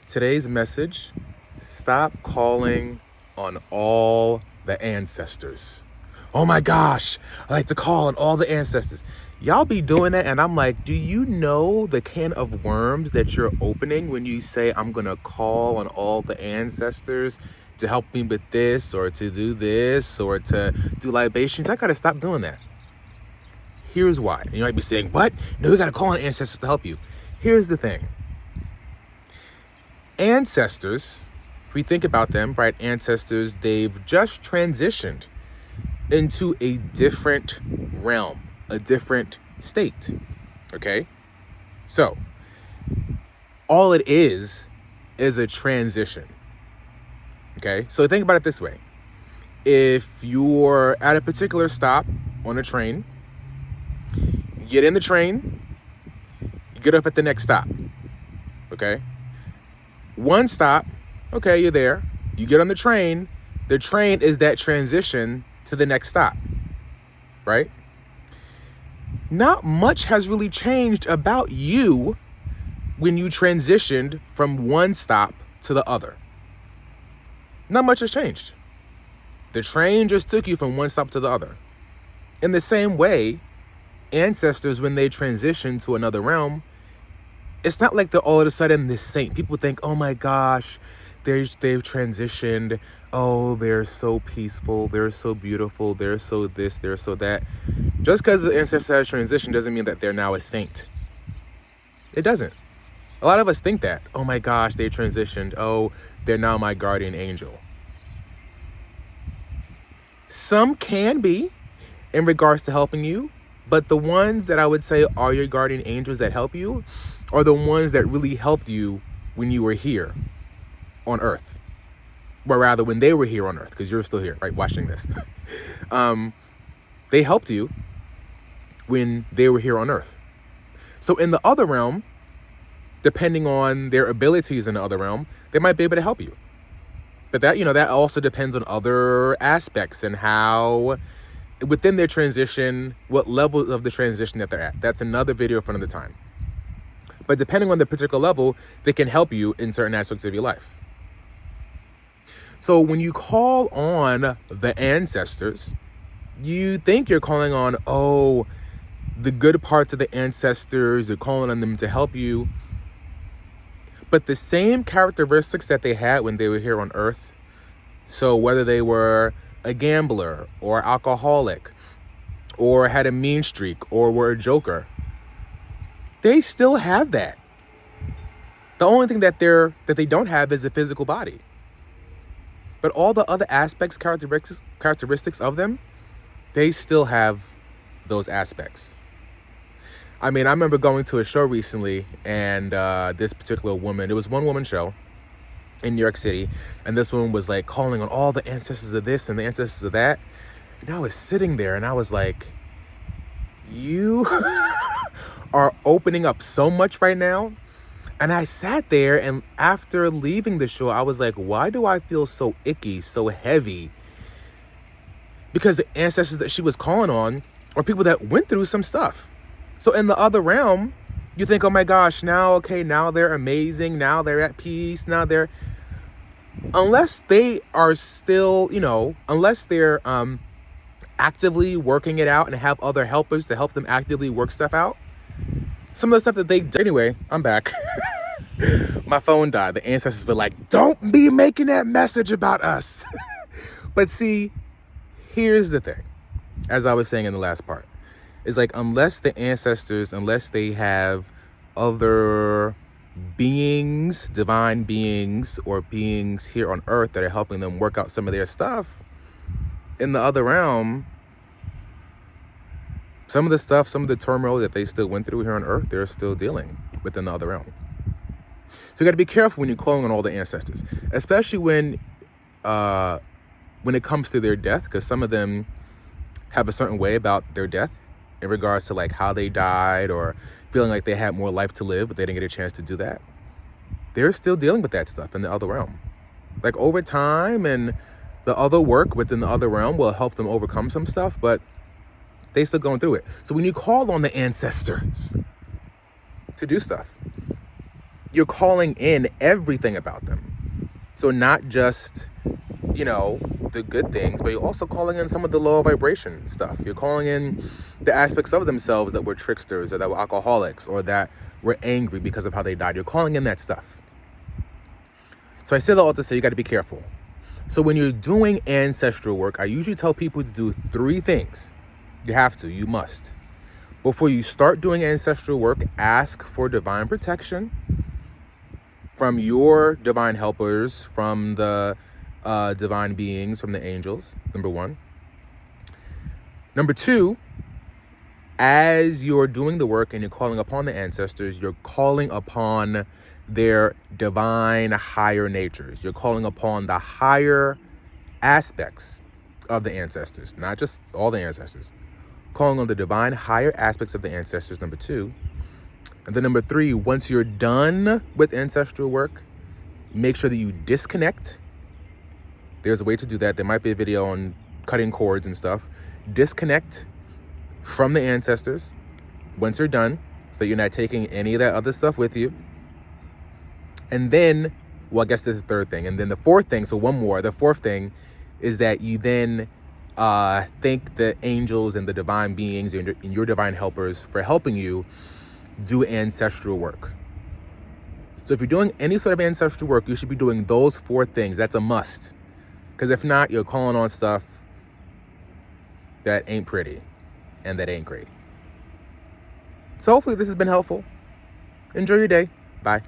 Today's message: stop calling on all the ancestors. Oh my gosh, I like to call on all the ancestors. Y'all be doing that, and I'm like, do you know the can of worms that you're opening when you say, I'm gonna call on all the ancestors to help me with this, or to do this, or to do libations? I gotta stop doing that. Here's why. And you might be saying, what? No, we gotta call on ancestors to help you. Here's the thing. Ancestors, if we think about them, right? Ancestors, they've just transitioned into a different realm, a different state. Okay? So, all it is a transition. Okay? So think about it this way. If you're at a particular stop on a train, you get in the train, you get up at the next stop. Okay? One stop, okay, you're there. You get on the train is that transition to the next stop, right? Not much has really changed about you when you transitioned from one stop to the other. Not much has changed. The train just took you from one stop to the other. In the same way, ancestors, when they transition to another realm, it's not like they're all of a sudden this saint. People think, oh my gosh, they've transitioned. Oh, they're so peaceful. They're so beautiful. They're so this, they're so that. Just because the ancestor has transitioned doesn't mean that they're now a saint. It doesn't. A lot of us think that. Oh my gosh, they transitioned. Oh, they're now my guardian angel. Some can be in regards to helping you, but the ones that I would say are your guardian angels that help you are the ones that really helped you when you were here on Earth. Or rather, when they were here on Earth, because you're still here, right, watching this. They helped you when they were here on Earth. So in the other realm, depending on their abilities in the other realm, they might be able to help you. But that also depends on other aspects and how, within their transition, what level of the transition that they're at. That's another video for another time. But depending on the particular level, they can help you in certain aspects of your life. So when you call on the ancestors, you think you're calling on, the good parts of the ancestors, you're calling on them to help you. But the same characteristics that they had when they were here on Earth, so whether they were a gambler or alcoholic or had a mean streak or were a joker, they still have that. The only thing that they don't have is the physical body. But all the other aspects, characteristics of them, they still have those aspects. I mean, I remember going to a show recently, and this particular woman, it was one woman show in New York City, and this woman was like calling on all the ancestors of this and the ancestors of that. And I was sitting there and I was like, you are opening up so much right now. And I sat there, and after leaving the show, I was like, why do I feel so icky, so heavy? Because the ancestors that she was calling on are people that went through some stuff. So in the other realm, you think, oh my gosh, now they're amazing. Now they're at peace. Now they're, unless they are still, unless they're actively working it out and have other helpers to help them actively work stuff out. Some of the stuff that they do. Anyway, I'm back. My phone died. The ancestors were like, don't be making that message about us. But see, here's the thing. As I was saying in the last part, is like, unless the ancestors, unless they have other beings, divine beings, or beings here on Earth that are helping them work out some of their stuff, in the other realm, some of the turmoil that they still went through here on Earth, they're still dealing with in the other realm. So you got to be careful when you're calling on all the ancestors, especially when it comes to their death, because some of them have a certain way about their death in regards to like how they died, or feeling like they had more life to live, but they didn't get a chance to do that. They're still dealing with that stuff in the other realm. Like over time, and the other work within the other realm will help them overcome some stuff, but they still going through it. So when you call on the ancestors to do stuff, you're calling in everything about them. So not just, the good things, but you're also calling in some of the lower vibration stuff. You're calling in the aspects of themselves that were tricksters, or that were alcoholics, or that were angry because of how they died. You're calling in that stuff. So I say that all to say you got to be careful. So when you're doing ancestral work, I usually tell people to do 3 things. You have to, you must. Before you start doing ancestral work, ask for divine protection from your divine helpers, from the divine beings, from the angels, number 1. Number 2, as you're doing the work and you're calling upon the ancestors, you're calling upon their divine higher natures. You're calling upon the higher aspects of the ancestors, not just all the ancestors. Calling on the divine higher aspects of the ancestors, number 2. And then number 3, once you're done with ancestral work, make sure that you disconnect. There's a way to do that. There might be a video on cutting cords and stuff. Disconnect from the ancestors once you're done, so that you're not taking any of that other stuff with you. And then, well, I guess this is the 3rd thing. And then the 4th thing, so one more. The 4th thing is that you then thank the angels and the divine beings and your divine helpers for helping you do ancestral work. So if you're doing any sort of ancestral work, you should be doing those 4 things. That's a must. Because if not, you're calling on stuff that ain't pretty and that ain't great. So hopefully this has been helpful. Enjoy your day. Bye.